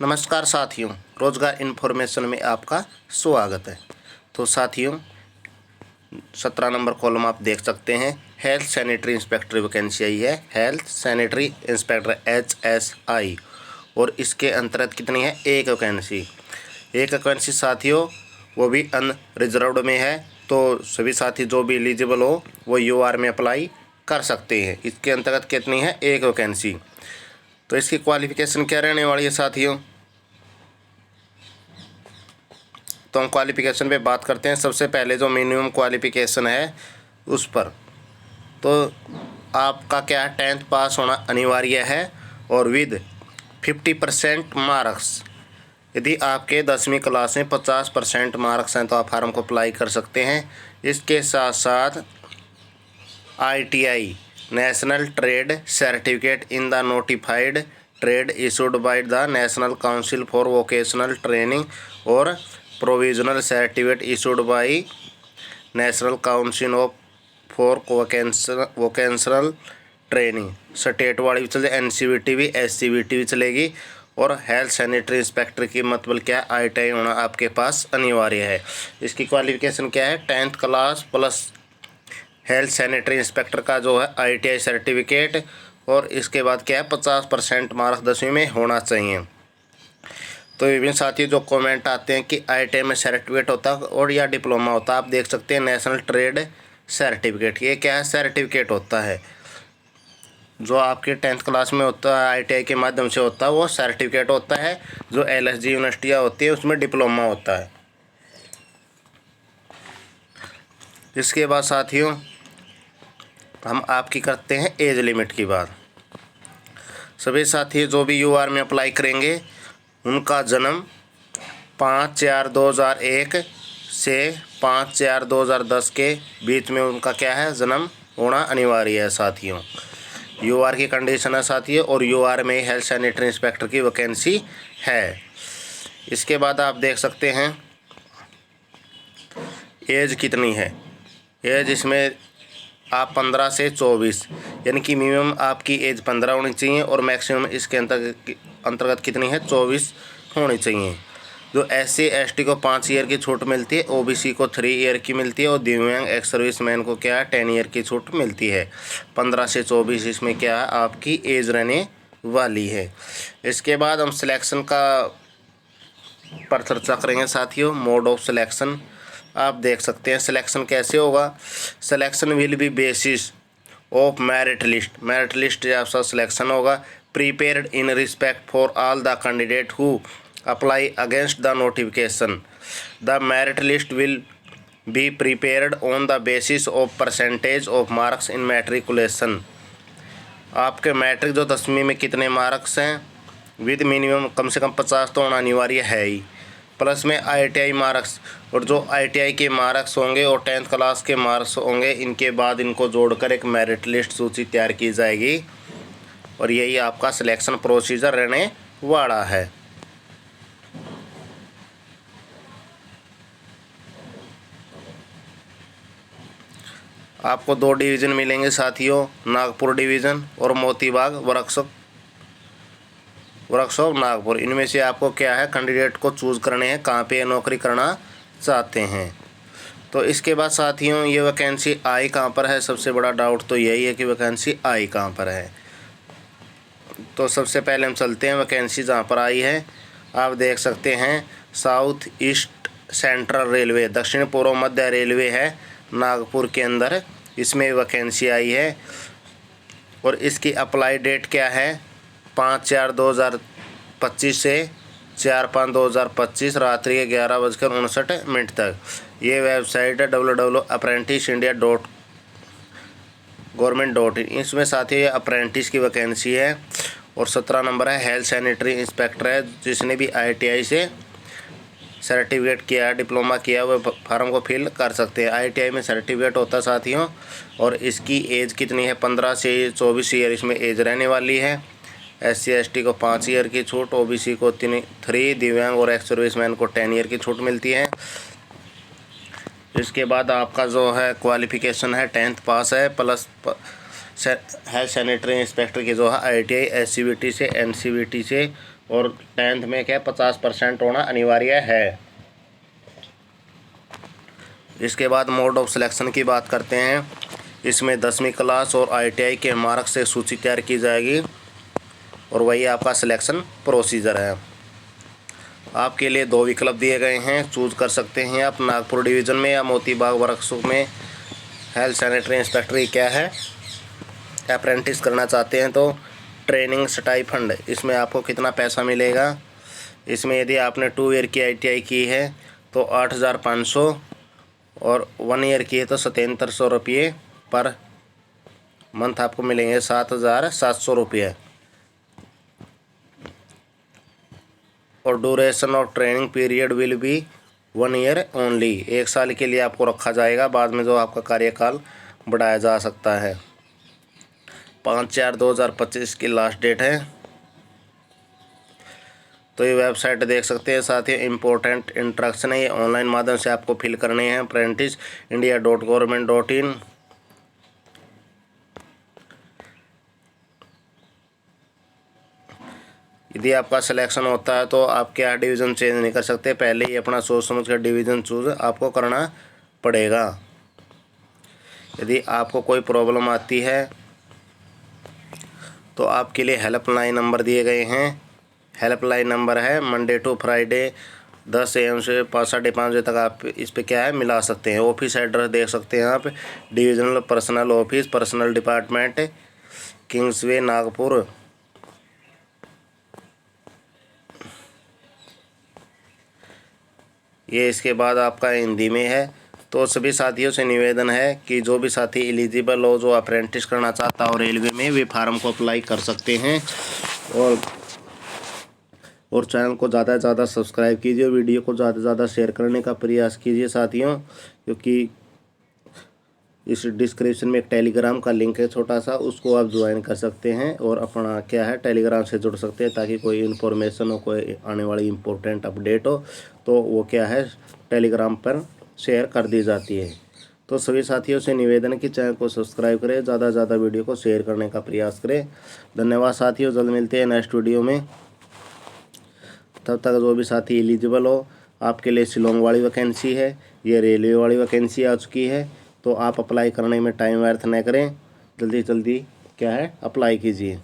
नमस्कार साथियों, रोजगार इन्फॉर्मेशन में आपका स्वागत है। तो साथियों 17 नंबर कॉलम आप देख सकते हैं, हेल्थ सैनिटरी इंस्पेक्टर वैकेंसी आई है, हेल्थ सैनिटरी इंस्पेक्टर HSI, और इसके अंतर्गत कितनी है? एक वैकेंसी साथियों, वो भी अनरिजर्व्ड में है। तो सभी साथी जो भी एलिजिबल हो वो UR में अप्लाई कर सकते हैं। इसके अंतर्गत कितनी है? एक वैकेंसी। तो इसकी क्वालिफिकेशन क्या रहने वाली है साथियों? तो हम क्वालिफ़िकेशन पे बात करते हैं। सबसे पहले जो मिनिमम क्वालिफ़िकेशन है उस पर, तो आपका क्या है, 10th पास होना अनिवार्य है और विद 50% मार्क्स। यदि आपके 10वीं क्लास में 50% मार्क्स हैं तो आप फार्म को अप्लाई कर सकते हैं। इसके साथ साथ ITI national trade certificate in the notified trade issued by the national council for vocational training और provisional certificate issued by national council of for vocational training, state वाली भी चले, NCVT भी, SCVT भी चलेगी। और हेल्थ सैनिटरी इंस्पेक्टर की मतलब क्या है? ITI होना आपके पास अनिवार्य है। इसकी क्वालिफिकेशन क्या है? 10th class plus health sanitary inspector का जो है ITI सर्टिफिकेट, और इसके बाद क्या है, 50% मार्क्स 10वीं में होना चाहिए। तो विभिन्न साथी जो कमेंट आते हैं कि ITI में सर्टिफिकेट होता है और या डिप्लोमा होता है, आप देख सकते हैं नेशनल ट्रेड सर्टिफिकेट। ये क्या है? सर्टिफिकेट होता है जो आपके 10th क्लास में होता है, ITI के माध्यम से होता है, वो सर्टिफिकेट होता है। जो LSG यूनिवर्सिटियाँ होती है उसमें डिप्लोमा होता है। इसके बाद साथियों हम आपकी करते हैं एज लिमिट की बात। सभी साथी जो भी UR में अप्लाई करेंगे उनका जन्म 5/4/2001 से 5/4/2010 के बीच में उनका क्या है, जन्म होना अनिवार्य है साथियों। UR की कंडीशन है साथियों, और UR में हेल्थ सैनिटरी इंस्पेक्टर की वैकेंसी है। इसके बाद आप देख सकते हैं एज कितनी है। एज इसमें आप 15 से 24, यानी कि मिनिमम आपकी एज 15 होनी चाहिए और मैक्सिमम इसके अंतर्गत कितनी है? 24 होनी चाहिए। जो SC ST को 5 ईयर की छूट मिलती है, OBC को 3 ईयर की मिलती है, और दिव्यांग एक्स सर्विस मैन को क्या है, 10 ईयर की छूट मिलती है। 15 से 24 इसमें क्या है, आपकी एज रहने वाली है। इसके बाद हम सिलेक्शन का पर चर्चा करेंगे साथियों। मोड ऑफ सिलेक्शन आप देख सकते हैं। सिलेक्शन कैसे होगा? Selection will be basis of merit list आपका सिलेक्शन होगा, prepared in respect for all the candidate who apply against the notification. The merit list will be prepared on the basis of percentage of marks in matriculation. आपके matric जो 10वीं में कितने marks हैं, with minimum कम से कम 50 तो होना अनिवार्य है ही, प्लस में ITI मार्क्स, और जो ITI के मार्क्स होंगे और 10th क्लास के मार्क्स होंगे, इनके बाद इनको जोड़कर एक मेरिट लिस्ट सूची तैयार की जाएगी, और यही आपका सिलेक्शन प्रोसीजर रहने वाला है। आपको 2 डिवीज़न मिलेंगे साथियों, नागपुर डिवीज़न और मोतीबाग वर्कशॉप नागपुर। इनमें से आपको क्या है, कैंडिडेट को चूज़ करने हैं कहाँ पे नौकरी करना चाहते हैं। तो इसके बाद साथियों ये वैकेंसी आई कहाँ पर है? सबसे बड़ा डाउट तो यही है कि वैकेंसी आई कहाँ पर है। तो सबसे पहले हम चलते हैं वैकेंसी जहाँ पर आई है। आप देख सकते हैं साउथ ईस्ट सेंट्रल रेलवे, दक्षिण पूर्व मध्य रेलवे है नागपुर के अंदर, इसमें वैकेंसी आई है। और इसकी अप्लाई डेट क्या है? 5/4/2025 से 4/5/2025 रात्रि के 11:59 तक। ये वेबसाइट है www.apprentice.government.in। इसमें साथ ही अप्रेंटिस की वैकेंसी है। और 17 नंबर है हेल्थ सैनिटरी इंस्पेक्टर है, जिसने भी ITI से सर्टिफिकेट किया है, डिप्लोमा किया, वो फार्म को फिल कर सकते हैं। ITI में सर्टिफिकेट होता है साथियों। और इसकी एज कितनी है? 15 से 24 ईयर इसमें एज रहने वाली है। SC ST को 5 ईयर की छूट, OBC को 3, दिव्यांग और एक्स सर्विसमैन को 10 ईयर की छूट मिलती है। इसके बाद आपका जो है क्वालिफिकेशन है 10th पास है प्लस है सैनिटरी इंस्पेक्टर की जो है ITI SCVT से NCVT से और 10th में क्या 50% होना अनिवार्य है। इसके बाद मोड ऑफ सिलेक्शन की बात करते हैं। इसमें 10वीं क्लास और ITI के मार्क से सूची तैयार की जाएगी और वही आपका सिलेक्शन प्रोसीजर है। आपके लिए 2 विकल्प दिए गए हैं, चूज कर सकते हैं आप नागपुर डिवीज़न में या मोती बाग वर्कशॉप में। हेल्थ सैनिटरी इंस्पेक्टर क्या है, अप्रेंटिस करना चाहते हैं तो ट्रेनिंग स्टाइफंड, इसमें आपको कितना पैसा मिलेगा। इसमें यदि आपने 2 ईयर की ITI की है तो 8,500 और 1 ईयर की है तो 7700 रुपये पर मंथ आपको मिलेंगे, 7,700 रुपये। और duration of training period will be 1 year only, 1 साल के लिए आपको रखा जाएगा, बाद में जो आपका कार्यकाल बढ़ाया जा सकता है। 5/4/2025 की लास्ट डेट है। तो ये वेबसाइट देख सकते हैं। साथ ही इम्पोर्टेंट इंस्ट्रक्शन है, ये ऑनलाइन माध्यम से आपको फिल करने हैं apprenticeindia.government.in। यदि आपका सिलेक्शन होता है तो आप क्या डिवीज़न चेंज नहीं कर सकते, पहले ही अपना सोच समझ कर डिवीज़न चूज आपको करना पड़ेगा। यदि आपको कोई प्रॉब्लम आती है तो आपके लिए हेल्पलाइन नंबर दिए गए हैं। हेल्पलाइन नंबर है मंडे टू फ्राइडे 10 AM से 5-5:30 बजे तक आप इस पे क्या है मिला सकते हैं। ऑफिस एड्रेस देख सकते हैं आप, divisional personal office, personal department, Kingsway, Nagpur. ये इसके बाद आपका हिंदी में है। तो सभी साथियों से निवेदन है कि जो भी साथी एलिजिबल हो, जो अप्रेंटिस करना चाहता हो रेलवे में, वे फार्म को अप्लाई कर सकते हैं। और चैनल को ज़्यादा से ज़्यादा सब्सक्राइब कीजिए, वीडियो को ज़्यादा से ज़्यादा शेयर करने का प्रयास कीजिए साथियों, क्योंकि इस डिस्क्रिप्शन में एक टेलीग्राम का लिंक है छोटा सा, उसको आप ज्वाइन कर सकते हैं और अपना क्या है टेलीग्राम से जुड़ सकते हैं, ताकि कोई इन्फॉर्मेशन हो, कोई आने वाली इम्पोर्टेंट अपडेट हो तो वो क्या है टेलीग्राम पर शेयर कर दी जाती है। तो सभी साथियों से निवेदन है कि चैनल को सब्सक्राइब करें, ज़्यादा से ज़्यादा वीडियो को शेयर करने का प्रयास करें। धन्यवाद साथियों, जल्द मिलते हैं नेक्स्ट वीडियो में। तब तक जो भी साथी एलिजिबल हो, आपके लिए शिलोंग वाली वैकेंसी है, ये रेलवे वाली वैकेंसी आ चुकी है, तो आप अप्लाई करने में टाइम व्यर्थ न करें, जल्दी जल्दी क्या है अप्लाई कीजिए।